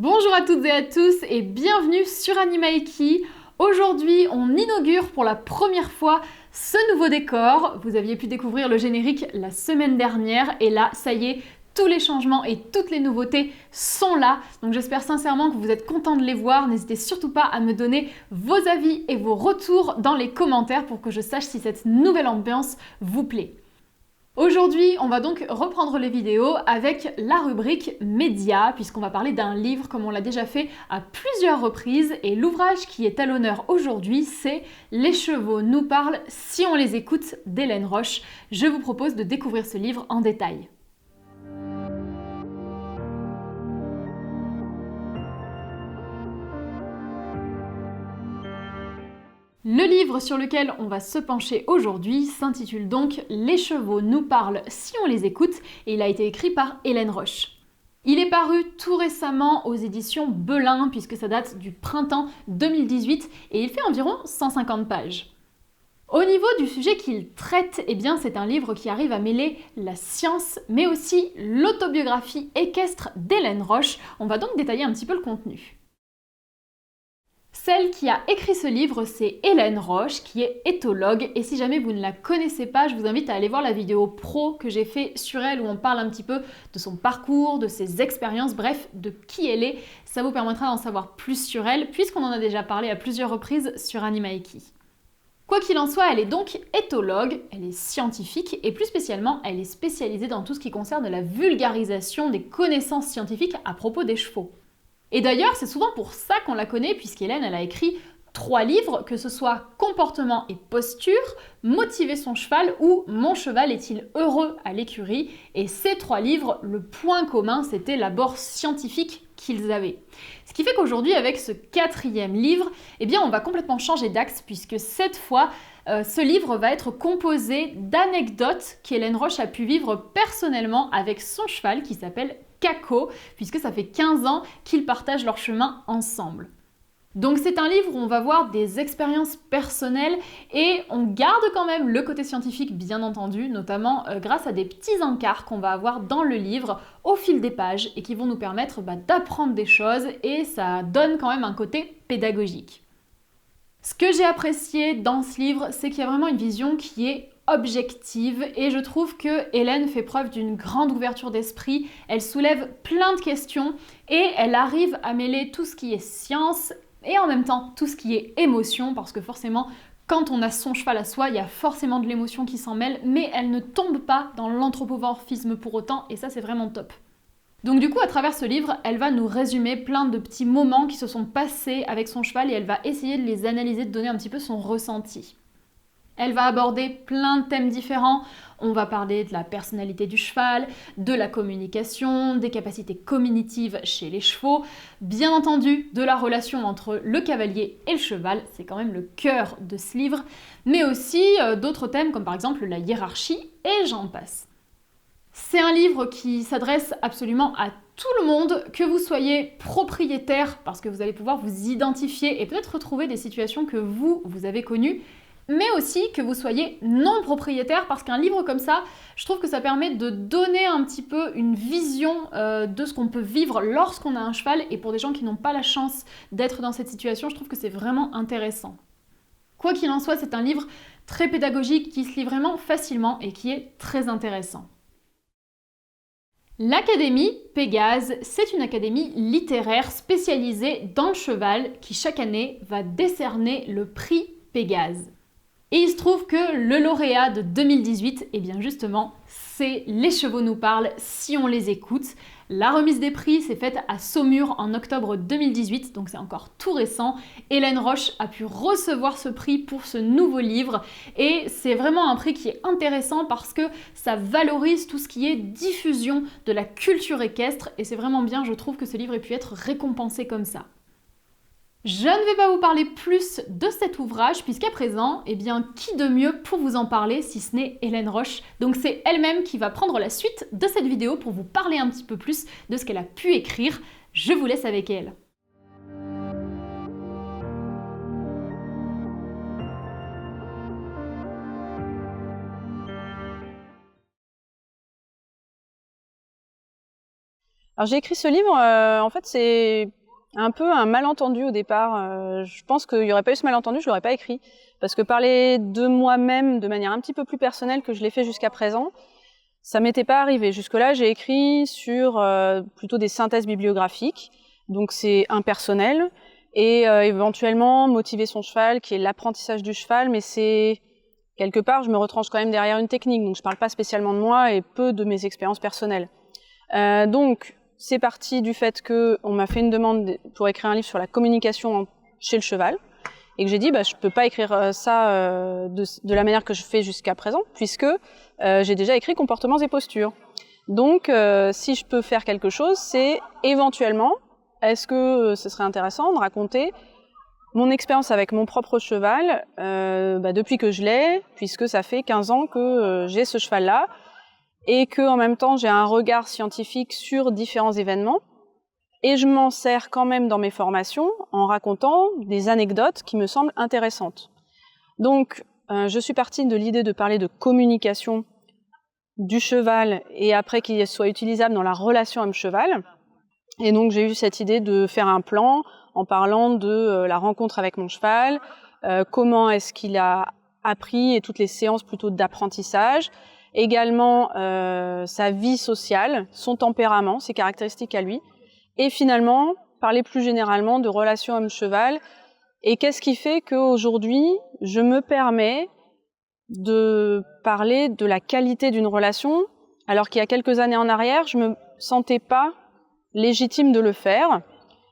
Bonjour à toutes et à tous et bienvenue sur Animaiki. Aujourd'hui, on inaugure pour la première fois ce nouveau décor. Vous aviez pu découvrir le générique la semaine dernière et là, ça y est, tous les changements et toutes les nouveautés sont là. Donc j'espère sincèrement que vous êtes contents de les voir. N'hésitez surtout pas à me donner vos avis et vos retours dans les commentaires pour que je sache si cette nouvelle ambiance vous plaît. Aujourd'hui, on va donc reprendre les vidéos avec la rubrique médias, puisqu'on va parler d'un livre comme on l'a déjà fait à plusieurs reprises, et l'ouvrage qui est à l'honneur aujourd'hui, c'est Les chevaux nous parlent si on les écoute d'Hélène Roche. Je vous propose de découvrir ce livre en détail. Le livre sur lequel on va se pencher aujourd'hui s'intitule donc Les chevaux nous parlent si on les écoute et il a été écrit par Hélène Roche. Il est paru tout récemment aux éditions Belin puisque ça date du printemps 2018 et il fait environ 150 pages. Au niveau du sujet qu'il traite, eh bien c'est un livre qui arrive à mêler la science mais aussi l'autobiographie équestre d'Hélène Roche. On va donc détailler un petit peu le contenu. Celle qui a écrit ce livre, c'est Hélène Roche, qui est éthologue. Et si jamais vous ne la connaissez pas, je vous invite à aller voir la vidéo pro que j'ai fait sur elle, où on parle un petit peu de son parcours, de ses expériences, bref, de qui elle est. Ça vous permettra d'en savoir plus sur elle, puisqu'on en a déjà parlé à plusieurs reprises sur Animaiki. Quoi qu'il en soit, elle est donc éthologue, elle est scientifique, et plus spécialement, elle est spécialisée dans tout ce qui concerne la vulgarisation des connaissances scientifiques à propos des chevaux. Et d'ailleurs, c'est souvent pour ça qu'on la connaît, puisqu'Hélène, elle a écrit 3 livres, que ce soit Comportement et posture, Motiver son cheval ou Mon cheval est-il heureux à l'écurie. Et ces 3 livres, le point commun, c'était l'abord scientifique qu'ils avaient. Ce qui fait qu'aujourd'hui, avec ce 4e livre, eh bien, on va complètement changer d'axe, puisque cette fois, ce livre va être composé d'anecdotes qu'Hélène Roche a pu vivre personnellement avec son cheval qui s'appelle Kako, puisque ça fait 15 ans qu'ils partagent leur chemin ensemble. Donc c'est un livre où on va voir des expériences personnelles et on garde quand même le côté scientifique bien entendu, notamment grâce à des petits encarts qu'on va avoir dans le livre au fil des pages et qui vont nous permettre d'apprendre des choses et ça donne quand même un côté pédagogique. Ce que j'ai apprécié dans ce livre, c'est qu'il y a vraiment une vision qui est objective et je trouve que Hélène fait preuve d'une grande ouverture d'esprit, elle soulève plein de questions et elle arrive à mêler tout ce qui est science et en même temps tout ce qui est émotion parce que forcément quand on a son cheval à soi, il y a forcément de l'émotion qui s'en mêle mais elle ne tombe pas dans l'anthropomorphisme pour autant et ça c'est vraiment top. Donc du coup, à travers ce livre, elle va nous résumer plein de petits moments qui se sont passés avec son cheval et elle va essayer de les analyser, de donner un petit peu son ressenti. Elle va aborder plein de thèmes différents. On va parler de la personnalité du cheval, de la communication, des capacités cognitives chez les chevaux, bien entendu de la relation entre le cavalier et le cheval, c'est quand même le cœur de ce livre, mais aussi d'autres thèmes comme par exemple la hiérarchie et j'en passe. C'est un livre qui s'adresse absolument à tout le monde, que vous soyez propriétaire parce que vous allez pouvoir vous identifier et peut-être retrouver des situations que vous avez connues, mais aussi que vous soyez non propriétaire parce qu'un livre comme ça, je trouve que ça permet de donner un petit peu une vision de ce qu'on peut vivre lorsqu'on a un cheval et pour des gens qui n'ont pas la chance d'être dans cette situation, je trouve que c'est vraiment intéressant. Quoi qu'il en soit, c'est un livre très pédagogique qui se lit vraiment facilement et qui est très intéressant. L'Académie Pégase, c'est une académie littéraire spécialisée dans le cheval qui chaque année va décerner le prix Pégase. Et il se trouve que le lauréat de 2018, eh bien justement, c'est Les chevaux nous parlent si on les écoute. La remise des prix s'est faite à Saumur en octobre 2018, donc c'est encore tout récent. Hélène Roche a pu recevoir ce prix pour ce nouveau livre et c'est vraiment un prix qui est intéressant parce que ça valorise tout ce qui est diffusion de la culture équestre et c'est vraiment bien, je trouve que ce livre ait pu être récompensé comme ça. Je ne vais pas vous parler plus de cet ouvrage puisqu'à présent, eh bien, qui de mieux pour vous en parler si ce n'est Hélène Roche. Donc c'est elle-même qui va prendre la suite de cette vidéo pour vous parler un petit peu plus de ce qu'elle a pu écrire. Je vous laisse avec elle. Alors j'ai écrit ce livre, en fait c'est un peu un malentendu au départ. Je pense qu'il n'y aurait pas eu ce malentendu, je l'aurais pas écrit. Parce que parler de moi-même de manière un petit peu plus personnelle que je l'ai fait jusqu'à présent, ça m'était pas arrivé. Jusque-là, j'ai écrit sur plutôt des synthèses bibliographiques, donc c'est impersonnel, et éventuellement motiver son cheval, qui est l'apprentissage du cheval, mais c'est quelque part, je me retranche quand même derrière une technique, donc je parle pas spécialement de moi et peu de mes expériences personnelles. Donc c'est parti du fait qu'on m'a fait une demande pour écrire un livre sur la communication chez le cheval, et que j'ai dit je peux pas écrire ça de la manière que je fais jusqu'à présent, puisque j'ai déjà écrit comportements et postures. Donc si je peux faire quelque chose, c'est éventuellement, est-ce que ce serait intéressant de raconter mon expérience avec mon propre cheval depuis que je l'ai, puisque ça fait 15 ans que j'ai ce cheval-là, et que en même temps j'ai un regard scientifique sur différents événements. Et je m'en sers quand même dans mes formations en racontant des anecdotes qui me semblent intéressantes. Donc, je suis partie de l'idée de parler de communication du cheval et après qu'il soit utilisable dans la relation homme-cheval. Et donc, j'ai eu cette idée de faire un plan en parlant de la rencontre avec mon cheval, comment est-ce qu'il a appris et toutes les séances plutôt d'apprentissage. Également, sa vie sociale, son tempérament, ses caractéristiques à lui. Et finalement, parler plus généralement de relations homme-cheval. Et qu'est-ce qui fait qu'aujourd'hui, je me permets de parler de la qualité d'une relation, alors qu'il y a quelques années en arrière, je me sentais pas légitime de le faire.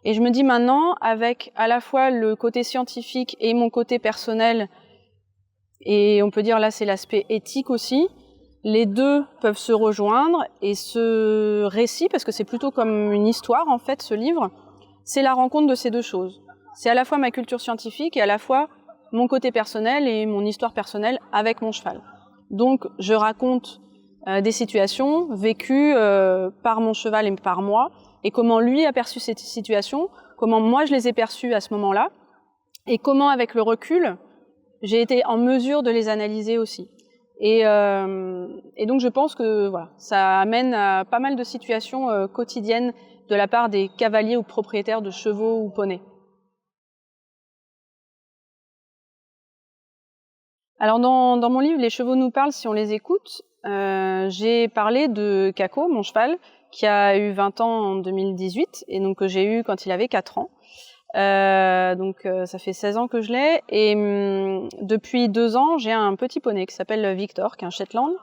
Et je me dis maintenant, avec à la fois le côté scientifique et mon côté personnel, et on peut dire là c'est l'aspect éthique aussi, les deux peuvent se rejoindre, et ce récit, parce que c'est plutôt comme une histoire en fait ce livre, c'est la rencontre de ces deux choses. C'est à la fois ma culture scientifique et à la fois mon côté personnel et mon histoire personnelle avec mon cheval. Donc je raconte des situations vécues par mon cheval et par moi, et comment lui a perçu ces situations, comment moi je les ai perçues à ce moment-là, et comment avec le recul, j'ai été en mesure de les analyser aussi. Et donc je pense que voilà, ça amène à pas mal de situations quotidiennes de la part des cavaliers ou propriétaires de chevaux ou poneys. Alors dans mon livre Les chevaux nous parlent si on les écoute, j'ai parlé de Kako, mon cheval, qui a eu 20 ans en 2018 et donc que j'ai eu quand il avait 4 ans. Ça fait 16 ans que je l'ai et depuis 2 ans j'ai un petit poney qui s'appelle Victor, qui est un Shetland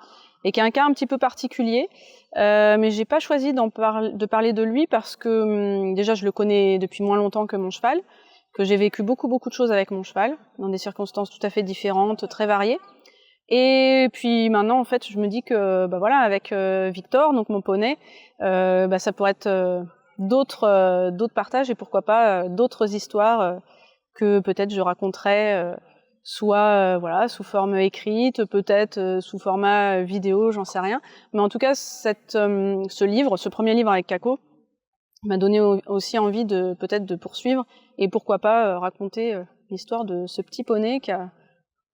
et qui est un cas un petit peu particulier, mais j'ai pas choisi de parler de lui parce que déjà je le connais depuis moins longtemps que mon cheval, que j'ai vécu beaucoup de choses avec mon cheval dans des circonstances tout à fait différentes, très variées. Et puis maintenant en fait je me dis que voilà, avec Victor, donc mon poney, ça pourrait être d'autres partages et pourquoi pas d'autres histoires que peut-être je raconterais soit sous forme écrite, peut-être sous format vidéo, j'en sais rien. Mais en tout cas, ce livre, ce premier livre avec Kako, m'a donné aussi envie peut-être de poursuivre et pourquoi pas raconter l'histoire de ce petit poney qui a,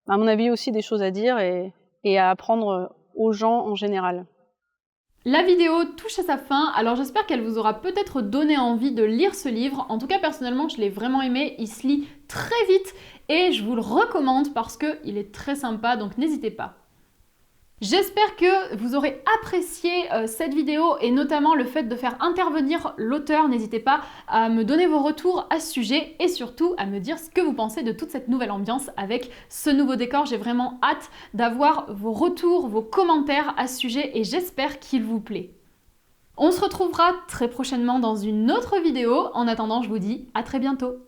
à mon avis, aussi des choses à dire et à apprendre aux gens en général. La vidéo touche à sa fin, alors j'espère qu'elle vous aura peut-être donné envie de lire ce livre. En tout cas, personnellement, je l'ai vraiment aimé, il se lit très vite et je vous le recommande parce qu'il est très sympa, donc n'hésitez pas. J'espère que vous aurez apprécié cette vidéo et notamment le fait de faire intervenir l'auteur. N'hésitez pas à me donner vos retours à ce sujet et surtout à me dire ce que vous pensez de toute cette nouvelle ambiance avec ce nouveau décor. J'ai vraiment hâte d'avoir vos retours, vos commentaires à ce sujet et j'espère qu'il vous plaît. On se retrouvera très prochainement dans une autre vidéo. En attendant, je vous dis à très bientôt.